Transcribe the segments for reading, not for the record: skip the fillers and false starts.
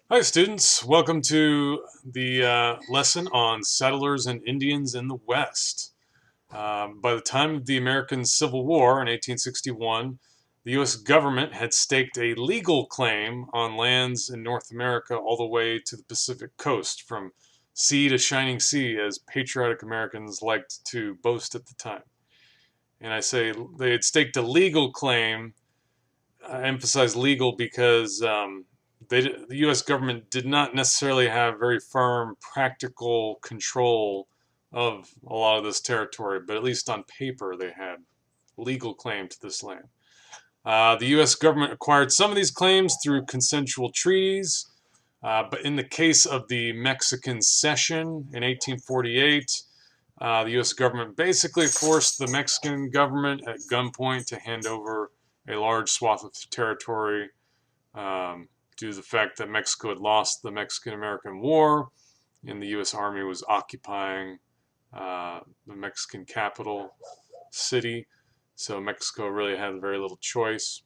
Hi students, welcome to the lesson on settlers and Indians in the West. By the time of the American Civil War in 1861, the U.S. government had staked a legal claim on lands in North America all the way to the Pacific coast, from sea to shining sea, as patriotic Americans liked to boast at the time. And I say they had staked a legal claim. I emphasize legal because the U.S. government did not necessarily have very firm practical control of a lot of this territory, but at least on paper they had legal claim to this land. The U.S. government acquired some of these claims through consensual treaties, but in the case of the Mexican Cession in 1848, the U.S. government basically forced the Mexican government at gunpoint to hand over a large swath of territory due to the fact that Mexico had lost the Mexican-American War and the U.S. Army was occupying the Mexican capital city. So Mexico really had very little choice.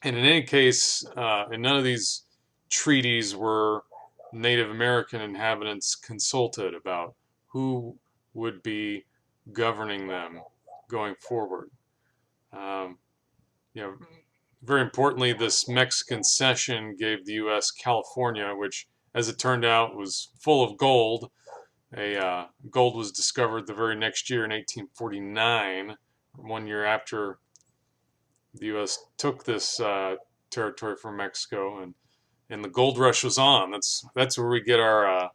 And in any case, in none of these treaties were Native American inhabitants consulted about who would be governing them going forward. Um, you know, Very importantly, this Mexican cession gave the U.S. California, which, as it turned out, was full of gold. Gold was discovered the very next year in 1849, 1 year after the U.S. took this territory from Mexico, and the gold rush was on. That's where we get our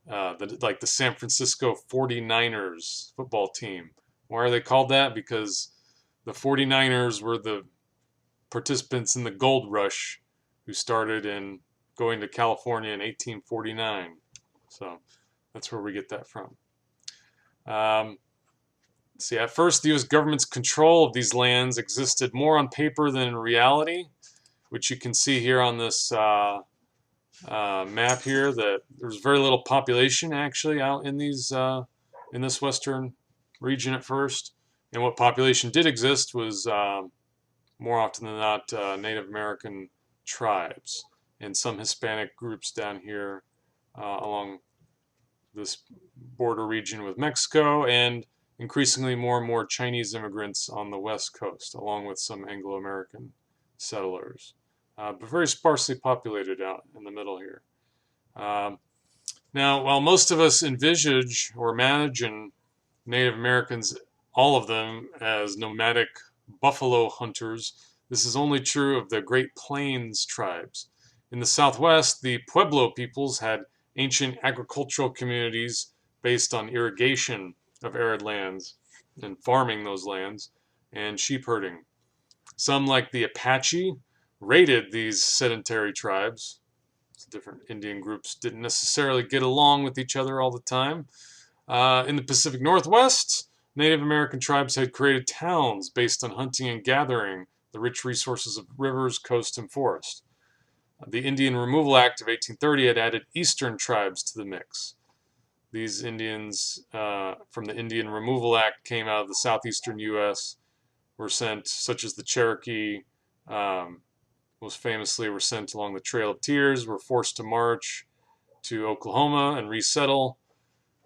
the San Francisco 49ers football team. Why are they called that? Because the 49ers were the participants in the gold rush who started in going to California in 1849. So that's where we get that from. See, at first, the U.S. government's control of these lands existed more on paper than in reality, which you can see here on this map here. That there's very little population actually out in these in this western region at first, and what population did exist was more often than not Native American tribes and some Hispanic groups down here along this border region with Mexico, and increasingly more and more Chinese immigrants on the west coast, along with some Anglo-American settlers, but very sparsely populated out in the middle here. Um, Now, while most of us envisage or imagine Native Americans, all of them, as nomadic buffalo hunters, this is only true of the Great Plains tribes. In the Southwest, the Pueblo peoples had ancient agricultural communities based on irrigation of arid lands and farming those lands and sheep herding. Some, like the Apache, raided these sedentary tribes. Different Indian groups didn't necessarily get along with each other all the time. In the Pacific Northwest, Native American tribes had created towns based on hunting and gathering the rich resources of rivers, coast, and forest. The Indian Removal Act of 1830 had added eastern tribes to the mix. These Indians from the Indian Removal Act came out of the southeastern U.S., were sent, such as the Cherokee, most famously were sent along the Trail of Tears, were forced to march to Oklahoma and resettle.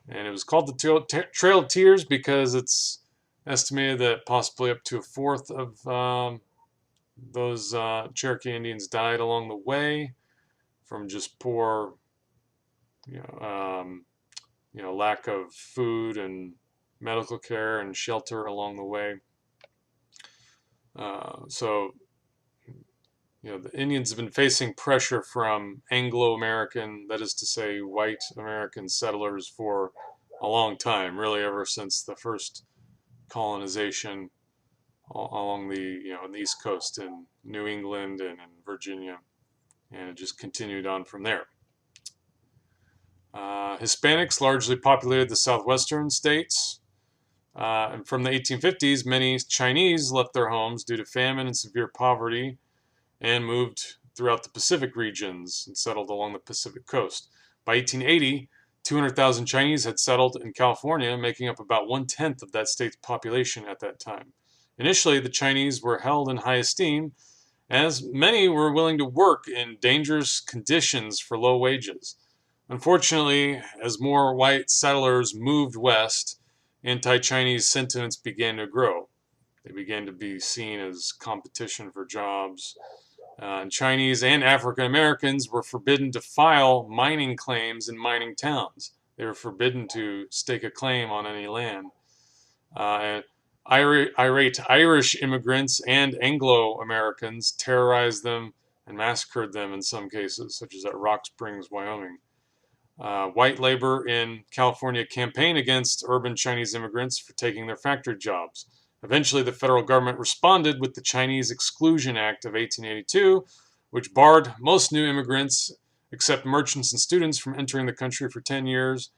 And it was called the Trail of Tears because it's estimated that possibly up to a fourth of those Cherokee Indians died along the way from just poor, lack of food and medical care and shelter along the way. The Indians have been facing pressure from Anglo-American, that is to say, white American settlers for a long time, really ever since the first colonization along the East Coast in New England and in Virginia, and it just continued on from there. Hispanics largely populated the southwestern states, and from the 1850s, many Chinese left their homes due to famine and severe poverty, and moved throughout the Pacific regions and settled along the Pacific coast. By 1880, 200,000 Chinese had settled in California, making up about 1/10 of that state's population at that time. Initially, the Chinese were held in high esteem as many were willing to work in dangerous conditions for low wages. Unfortunately, as more white settlers moved west, anti-Chinese sentiments began to grow. They began to be seen as competition for jobs. Chinese and African Americans were forbidden to file mining claims in mining towns. They were forbidden to stake a claim on any land. And irate Irish immigrants and Anglo-Americans terrorized them and massacred them in some cases, such as at Rock Springs, Wyoming. White labor in California campaigned against urban Chinese immigrants for taking their factory jobs. Eventually, the federal government responded with the Chinese Exclusion Act of 1882, which barred most new immigrants, except merchants and students, from entering the country for 10 years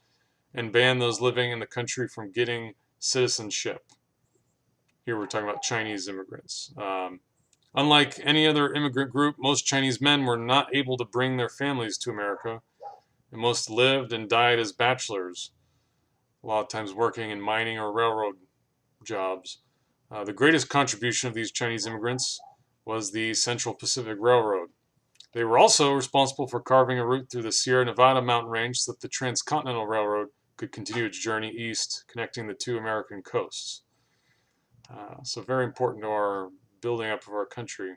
and banned those living in the country from getting citizenship. Here we're talking about Chinese immigrants. Unlike any other immigrant group, most Chinese men were not able to bring their families to America, and most lived and died as bachelors, a lot of times working in mining or railroad jobs. The greatest contribution of these Chinese immigrants was the Central Pacific Railroad. They were also responsible for carving a route through the Sierra Nevada mountain range so that the Transcontinental Railroad could continue its journey east, connecting the two American coasts. So very important to our building up of our country,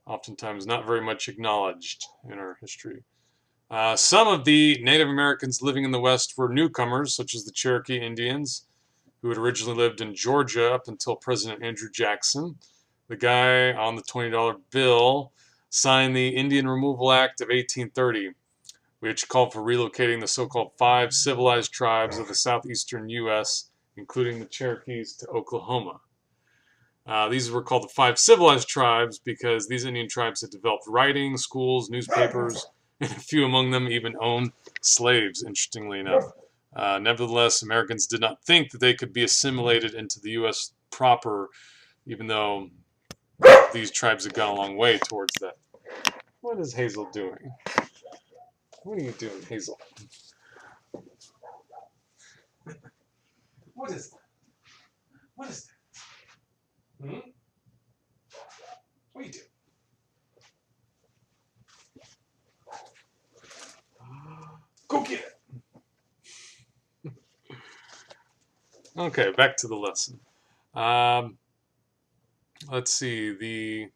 oftentimes not very much acknowledged in our history. Some of the Native Americans living in the West were newcomers, such as the Cherokee Indians, who had originally lived in Georgia up until President Andrew Jackson. The guy on the $20 bill signed the Indian Removal Act of 1830, which called for relocating the so-called 5 civilized tribes of the southeastern U.S., including the Cherokees, to Oklahoma. These were called the 5 civilized tribes because these Indian tribes had developed writing, schools, newspapers, and a few among them even owned slaves, interestingly enough. Nevertheless, Americans did not think that they could be assimilated into the U.S. proper, even though these tribes had gone a long way towards that. What is Hazel doing? What are you doing, Hazel? What is that? What is that? Hmm? What are you doing? Go get it! Okay, back to the lesson. Let's see.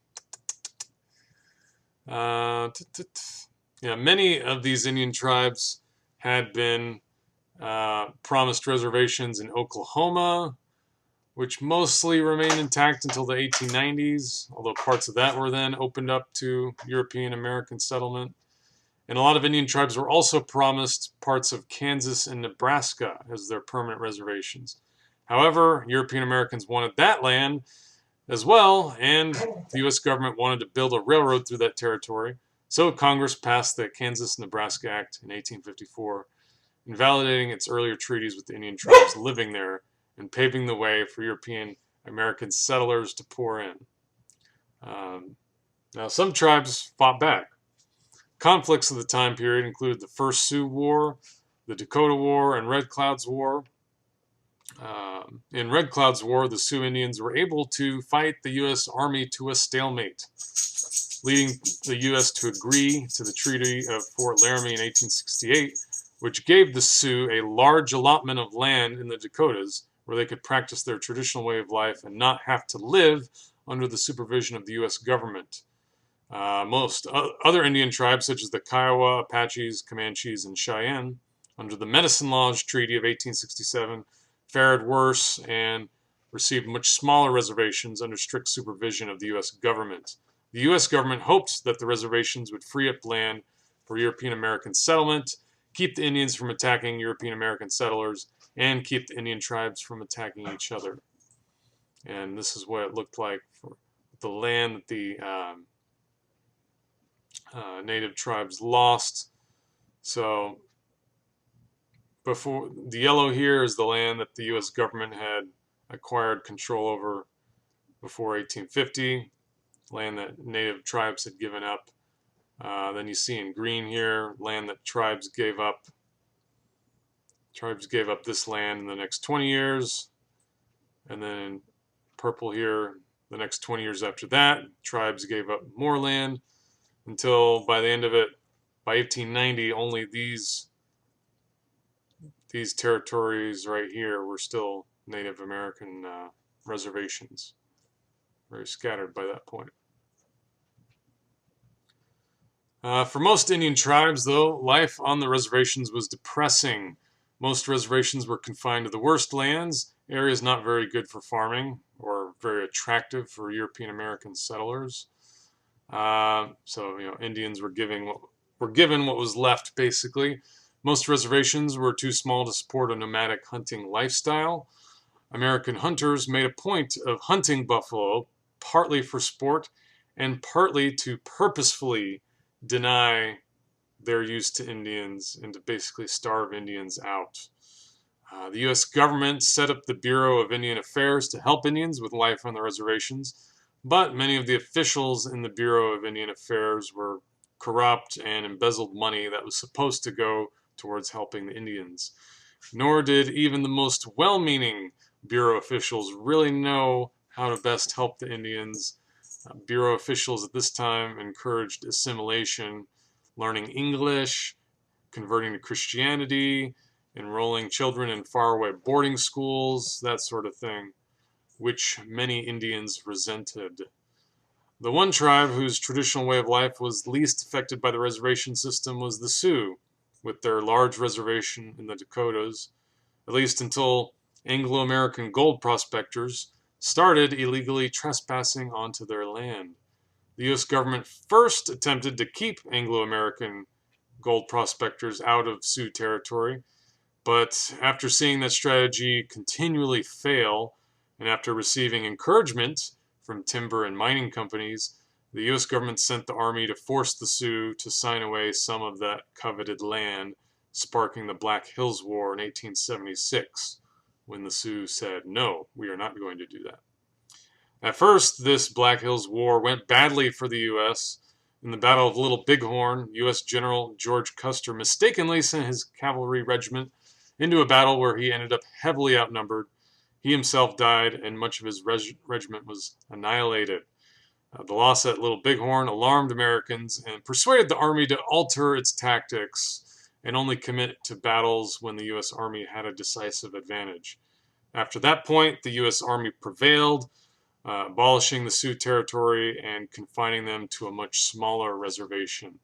Many of these Indian tribes had been promised reservations in Oklahoma, which mostly remained intact until the 1890s, although parts of that were then opened up to European American settlement. And a lot of Indian tribes were also promised parts of Kansas and Nebraska as their permanent reservations. However, European Americans wanted that land as well, and the U.S. government wanted to build a railroad through that territory. So Congress passed the Kansas-Nebraska Act in 1854, invalidating its earlier treaties with the Indian tribes living there and paving the way for European American settlers to pour in. Now, some tribes fought back. Conflicts of the time period included the First Sioux War, the Dakota War, and Red Cloud's War. In Red Cloud's War, the Sioux Indians were able to fight the U.S. Army to a stalemate, leading the U.S. to agree to the Treaty of Fort Laramie in 1868, which gave the Sioux a large allotment of land in the Dakotas where they could practice their traditional way of life and not have to live under the supervision of the U.S. government. Most other Indian tribes, such as the Kiowa, Apaches, Comanches, and Cheyenne, under the Medicine Lodge Treaty of 1867, fared worse and received much smaller reservations under strict supervision of the U.S. government. The U.S. government hoped that the reservations would free up land for European American settlement, keep the Indians from attacking European American settlers, and keep the Indian tribes from attacking each other. And this is what it looked like for the land that the native tribes lost. So before, the yellow here is the land that the U.S. government had acquired control over before 1850, land that native tribes had given up. Then you see in green here, land that tribes gave up. Tribes gave up this land in the next 20 years. And then in purple here, The next 20 years after that, tribes gave up more land until by the end of it, by 1890, only these territories right here were still Native American reservations. Very scattered by that point. For most Indian tribes, though, life on the reservations was depressing. Most reservations were confined to the worst lands, areas not very good for farming or very attractive for European American settlers. Indians were given what was left, basically. Most reservations were too small to support a nomadic hunting lifestyle. American hunters made a point of hunting buffalo, partly for sport and partly to purposefully deny their use to Indians and to basically starve Indians out. The U.S. government set up the Bureau of Indian Affairs to help Indians with life on the reservations, but many of the officials in the Bureau of Indian Affairs were corrupt and embezzled money that was supposed to go towards helping the Indians. Nor did even the most well-meaning Bureau officials really know how to best help the Indians. Bureau officials at this time encouraged assimilation, learning English, converting to Christianity, enrolling children in faraway boarding schools, that sort of thing, which many Indians resented. The one tribe whose traditional way of life was least affected by the reservation system was the Sioux, with their large reservation in the Dakotas, at least until Anglo-American gold prospectors started illegally trespassing onto their land. The U.S. government first attempted to keep Anglo-American gold prospectors out of Sioux territory, but after seeing that strategy continually fail, and after receiving encouragement from timber and mining companies, the U.S. government sent the army to force the Sioux to sign away some of that coveted land, sparking the Black Hills War in 1876, when the Sioux said, "No, we are not going to do that." At first, this Black Hills War went badly for the U.S. In the Battle of Little Bighorn, U.S. General George Custer mistakenly sent his cavalry regiment into a battle where he ended up heavily outnumbered. He himself died, and much of his regiment was annihilated. The loss at Little Bighorn alarmed Americans and persuaded the Army to alter its tactics and only commit to battles when the U.S. Army had a decisive advantage. After that point, the U.S. Army prevailed, abolishing the Sioux territory and confining them to a much smaller reservation.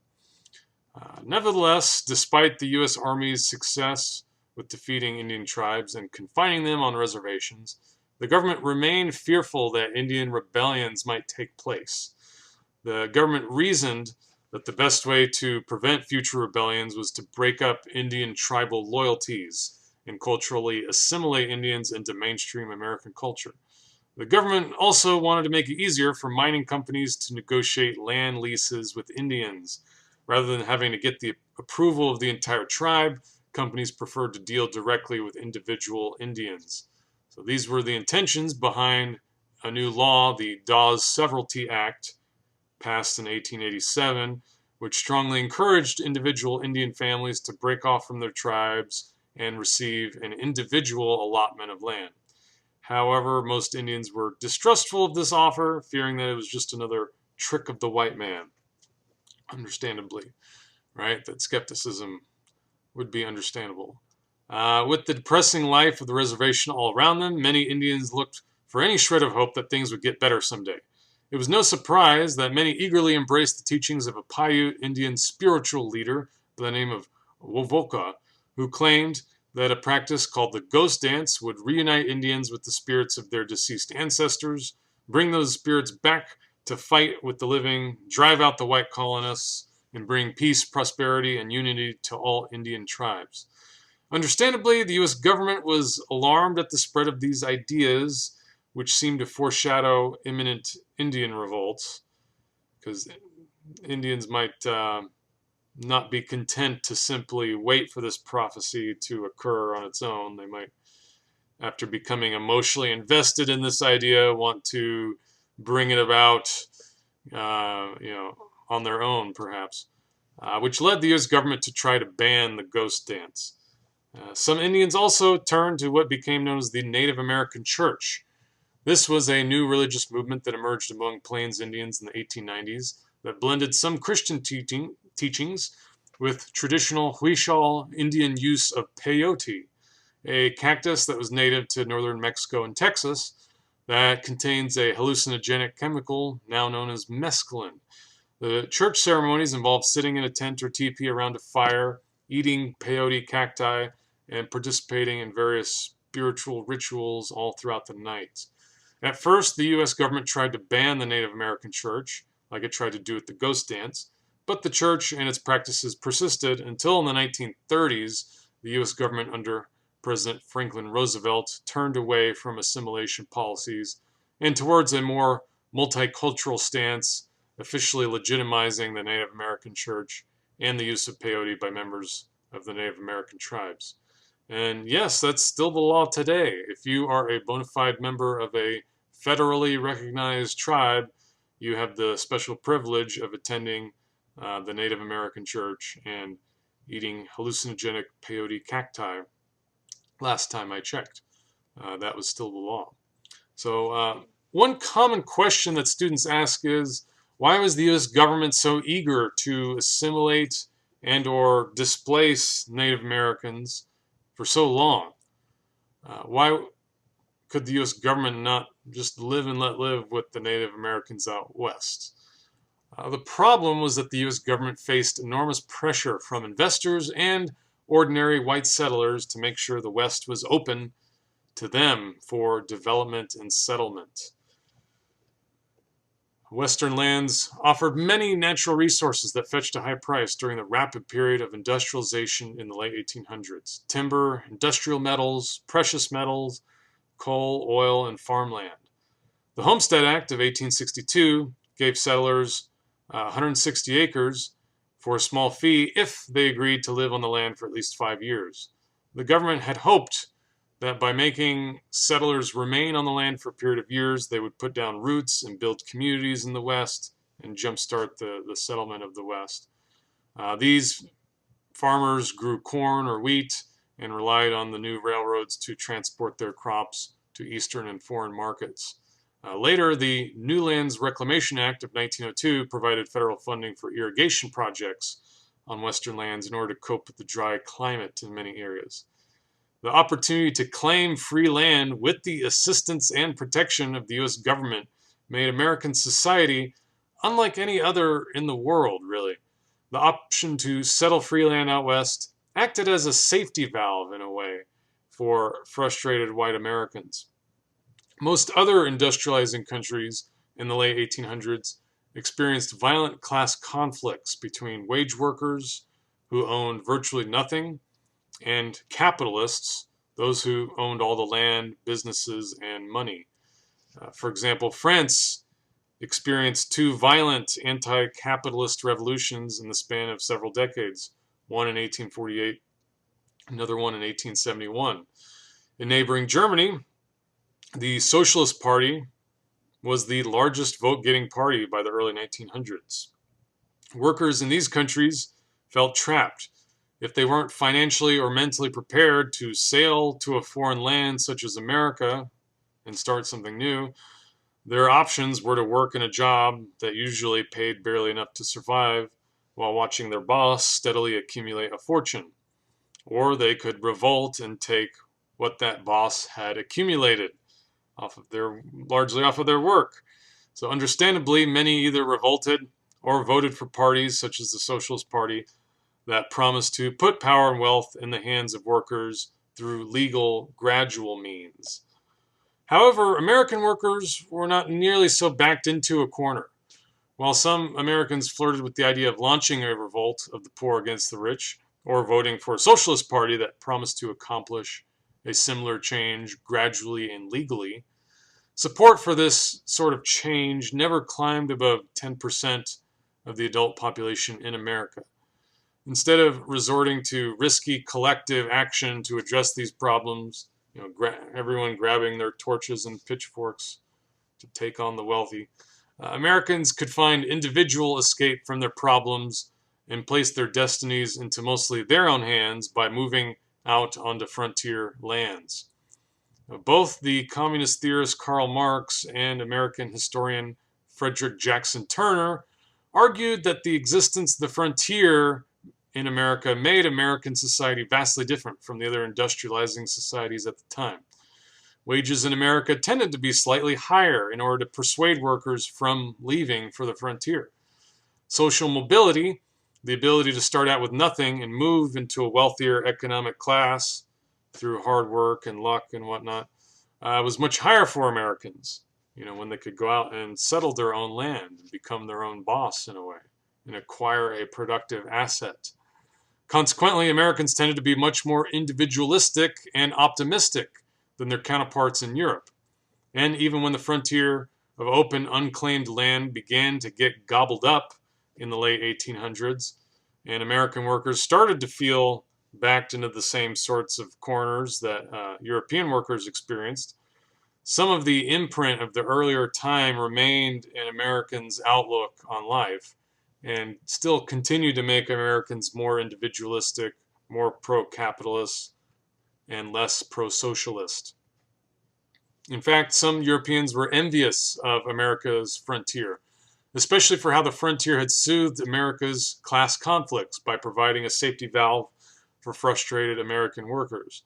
Nevertheless, despite the U.S. Army's success with defeating Indian tribes and confining them on reservations, the government remained fearful that Indian rebellions might take place. The government reasoned that the best way to prevent future rebellions was to break up Indian tribal loyalties and culturally assimilate Indians into mainstream American culture. The government also wanted to make it easier for mining companies to negotiate land leases with Indians. Rather than having to get the approval of the entire tribe, companies preferred to deal directly with individual Indians. So these were the intentions behind a new law, the Dawes Severalty Act, passed in 1887, which strongly encouraged individual Indian families to break off from their tribes and receive an individual allotment of land. However, most Indians were distrustful of this offer, fearing that it was just another trick of the white man. Understandably, right? That skepticism would be understandable. With the depressing life of the reservation all around them, many Indians looked for any shred of hope that things would get better someday. It was no surprise that many eagerly embraced the teachings of a Paiute Indian spiritual leader by the name of Wovoka, who claimed that a practice called the ghost dance would reunite Indians with the spirits of their deceased ancestors, bring those spirits back to fight with the living, drive out the white colonists, and bring peace, prosperity, and unity to all Indian tribes. Understandably, the U.S. government was alarmed at the spread of these ideas, which seemed to foreshadow imminent Indian revolts, because Indians might not be content to simply wait for this prophecy to occur on its own. They might, after becoming emotionally invested in this idea, want to bring it about, on their own, perhaps, which led the U.S. government to try to ban the ghost dance. Some Indians also turned to what became known as the Native American Church, This was a new religious movement that emerged among Plains Indians in the 1890s that blended some Christian teachings with traditional Huichol Indian use of peyote, a cactus that was native to northern Mexico and Texas that contains a hallucinogenic chemical now known as mescaline. The church ceremonies involved sitting in a tent or teepee around a fire, eating peyote cacti, and participating in various spiritual rituals all throughout the night. At first, the U.S. government tried to ban the Native American church, like it tried to do with the ghost dance, but the church and its practices persisted until in the 1930s, the U.S. government under President Franklin Roosevelt turned away from assimilation policies and towards a more multicultural stance, officially legitimizing the Native American church and the use of peyote by members of the Native American tribes. And yes, that's still the law today. If you are a bona fide member of a federally recognized tribe, you have the special privilege of attending the Native American church and eating hallucinogenic peyote cacti. Last time I checked, that was still the law. So one common question that students ask is, why was the U.S. government so eager to assimilate and or displace Native Americans for so long? Why could the U.S. government not just live and let live with the Native Americans out west? The problem was that the U.S. government faced enormous pressure from investors and ordinary white settlers to make sure the West was open to them for development and settlement. Western lands offered many natural resources that fetched a high price during the rapid period of industrialization in the late 1800s. Timber, industrial metals, precious metals, coal, oil, and farmland. The Homestead Act of 1862 gave settlers 160 acres for a small fee if they agreed to live on the land for at least 5 years. The government had hoped that by making settlers remain on the land for a period of years, they would put down roots and build communities in the West and jumpstart the settlement of the West. These farmers grew corn or wheat and relied on the new railroads to transport their crops to eastern and foreign markets. Later, the New Lands Reclamation Act of 1902 provided federal funding for irrigation projects on Western lands in order to cope with the dry climate in many areas. The opportunity to claim free land with the assistance and protection of the U.S. government made American society unlike any other in the world, really. The option to settle free land out west acted as a safety valve, in a way, for frustrated white Americans. Most other industrializing countries in the late 1800s experienced violent class conflicts between wage workers, who owned virtually nothing, and capitalists, those who owned all the land, businesses, and money. For example, France experienced two violent anti-capitalist revolutions in the span of several decades, one in 1848, another one in 1871. In neighboring Germany, the Socialist Party was the largest vote-getting party by the early 1900s. Workers in these countries felt trapped. If they weren't financially or mentally prepared to sail to a foreign land such as America and start something new, their options were to work in a job that usually paid barely enough to survive while watching their boss steadily accumulate a fortune. Or they could revolt and take what that boss had accumulated largely off of their work. So understandably, many either revolted or voted for parties such as the Socialist Party that promised to put power and wealth in the hands of workers through legal, gradual means. However, American workers were not nearly so backed into a corner. While some Americans flirted with the idea of launching a revolt of the poor against the rich, or voting for a socialist party that promised to accomplish a similar change gradually and legally, support for this sort of change never climbed above 10% of the adult population in America. Instead of resorting to risky collective action to address these problems, everyone grabbing their torches and pitchforks to take on the wealthy, Americans could find individual escape from their problems and place their destinies into mostly their own hands by moving out onto frontier lands. Both the communist theorist Karl Marx and American historian Frederick Jackson Turner argued that the existence of the frontier in America made American society vastly different from the other industrializing societies at the time. Wages in America tended to be slightly higher in order to persuade workers from leaving for the frontier. Social mobility, the ability to start out with nothing and move into a wealthier economic class through hard work and luck and whatnot, was much higher for Americans, when they could go out and settle their own land and become their own boss in a way and acquire a productive asset. Consequently, Americans tended to be much more individualistic and optimistic than their counterparts in Europe. And even when the frontier of open, unclaimed land began to get gobbled up in the late 1800s, and American workers started to feel backed into the same sorts of corners that European workers experienced, some of the imprint of the earlier time remained in Americans' outlook on life and still continued to make Americans more individualistic, more pro-capitalist, and less pro-socialist. In fact, some Europeans were envious of America's frontier, especially for how the frontier had soothed America's class conflicts by providing a safety valve for frustrated American workers.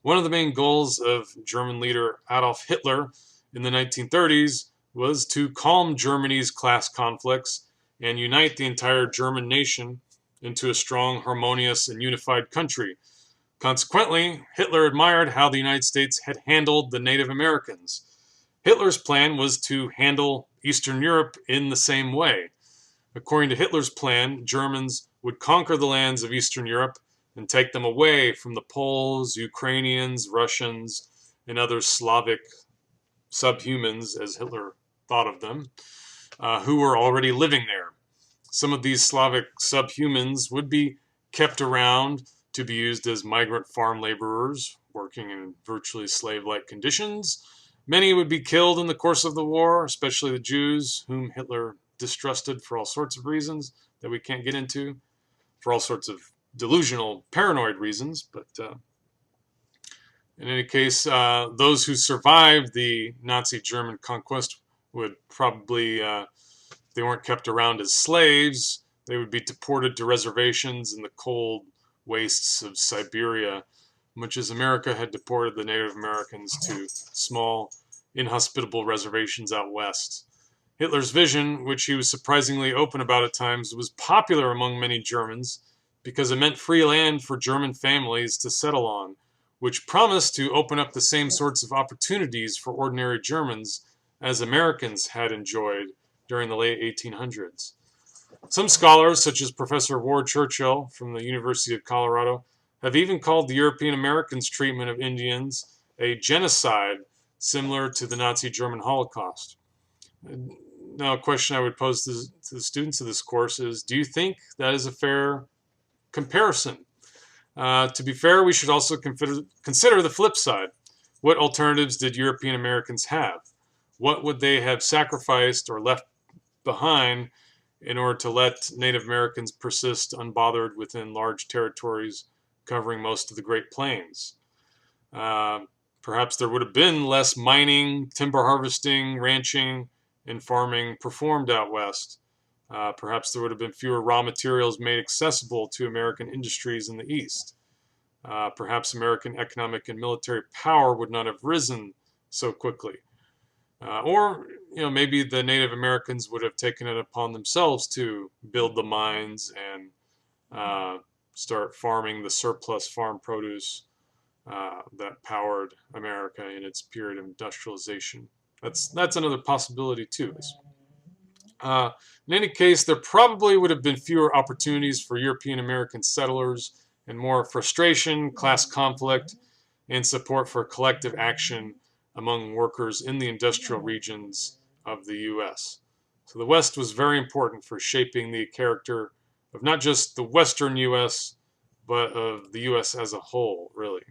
One of the main goals of German leader Adolf Hitler in the 1930s was to calm Germany's class conflicts and unite the entire German nation into a strong, harmonious, and unified country. Consequently, Hitler admired how the United States had handled the Native Americans. Hitler's plan was to handle Eastern Europe in the same way. According to Hitler's plan, Germans would conquer the lands of Eastern Europe and take them away from the Poles, Ukrainians, Russians, and other Slavic subhumans, as Hitler thought of them, who were already living there. Some of these Slavic subhumans would be kept around to be used as migrant farm laborers, working in virtually slave-like conditions. Many would be killed in the course of the war, especially the Jews, whom Hitler distrusted for all sorts of reasons that we can't get into, for all sorts of delusional, paranoid reasons. But in any case, those who survived the Nazi German conquest would probably, they weren't kept around as slaves. They would be deported to reservations in the cold wastes of Siberia, much as America had deported the Native Americans to small, inhospitable reservations out west. Hitler's vision, which he was surprisingly open about at times, was popular among many Germans because it meant free land for German families to settle on, which promised to open up the same sorts of opportunities for ordinary Germans as Americans had enjoyed during the late 1800s. Some scholars, such as Professor Ward Churchill from the University of Colorado, have even called the European Americans' treatment of Indians a genocide similar to the Nazi German Holocaust. Now, a question I would pose to the students of this course is, do you think that is a fair comparison? To be fair, we should also consider the flip side. What alternatives did European Americans have? What would they have sacrificed or left behind in order to let Native Americans persist unbothered within large territories covering most of the Great Plains? Perhaps there would have been less mining, timber harvesting, ranching, and farming performed out west. Perhaps there would have been fewer raw materials made accessible to American industries in the East. Perhaps American economic and military power would not have risen so quickly. Or maybe the Native Americans would have taken it upon themselves to build the mines and start farming the surplus farm produce that powered America in its period of industrialization. That's another possibility too. In any case, there probably would have been fewer opportunities for European American settlers and more frustration, class conflict, and support for collective action among workers in the industrial regions of the U.S. So the West was very important for shaping the character of not just the Western U.S., but of the U.S. as a whole, really.